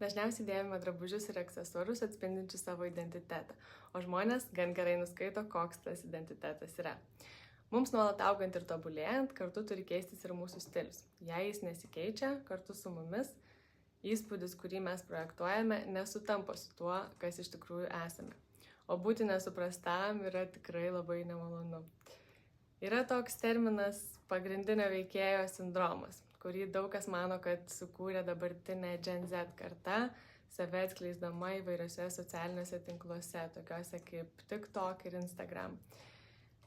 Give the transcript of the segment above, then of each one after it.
Dažniausiai dėvime drabužius ir aksesuarus atspindinčius savo identitetą, o žmonės gan gerai nuskaito, koks tas identitetas yra. Mums nuolat augant ir tobulėjant, kartu turi keistis ir mūsų stilius. Jei jis nesikeičia, kartu su mumis, įspūdis, kurį mes projektuojame, nesutampa su tuo, kas iš tikrųjų esame. O būti nesuprastam yra tikrai labai nemalonu. Yra toks terminas pagrindinio veikėjo sindromas, kurį daug kas mano, kad sukūrė dabartinė Gen Z karta, save atskleisdama įvairiose socialiniuose tinkluose, tokiuose kaip TikTok ir Instagram.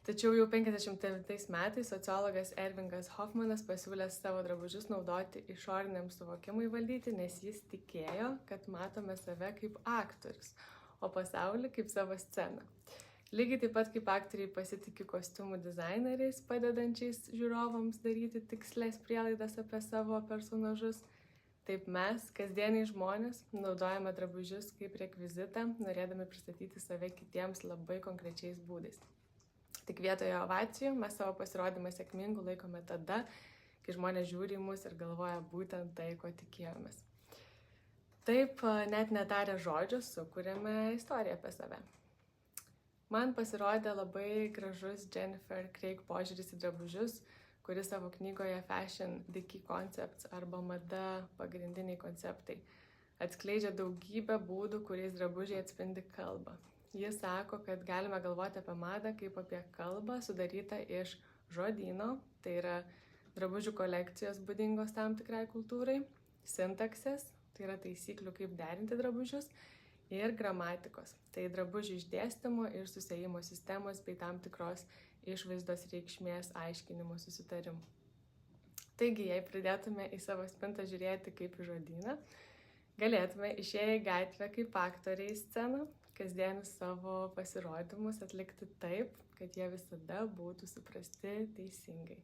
Tačiau jau 59 metais sociologas Ervingas Hofmanas pasiūlė savo drabužius naudoti išoriniam suvokimui valdyti, nes jis tikėjo, kad matome save kaip aktorius, o pasaulį kaip savo sceną. Lygiai taip pat kaip aktoriai pasitikė kostiumų dizaineriais, padedančiais žiūrovams daryti tikslės prielaidas apie savo personažus, taip mes, kasdieniai žmonės, naudojame drabužius kaip rekvizitą, norėdami pristatyti save kitiems labai konkrečiais būdais. Tik vietoje ovacijų mes savo pasirodymą sėkmingu laikome tada, kai žmonės žiūri į mus ir galvoja būtent tai, ko tikėjomės. Taip, net netarę žodžių, sukūrėme istoriją apie save. Man pasirodė labai gražus Jennifer Craig požiūris į drabužius, kuris savo knygoje Fashion The Key Concepts arba Mada pagrindiniai konceptai atskleidžia daugybę būdų, kuriais drabužiai atspindi kalbą. Jis sako, kad galime galvoti apie madą kaip apie kalbą sudarytą iš žodyno, tai yra drabužių kolekcijos būdingos tam tikrai kultūrai, sintaksės, tai yra taisyklių, kaip derinti drabužius, ir gramatikos, tai drabužių išdėstymo ir susiejimo sistemos bei tam tikros išvaizdos reikšmės aiškinimo susitarimų. Taigi, jei pridėtume į savo spintą žiūrėti kaip į žodyną, galėtume išėję į gatvę kaip aktoriai į sceną, kasdienius savo pasirodymus atlikti taip, kad jie visada būtų suprasti teisingai.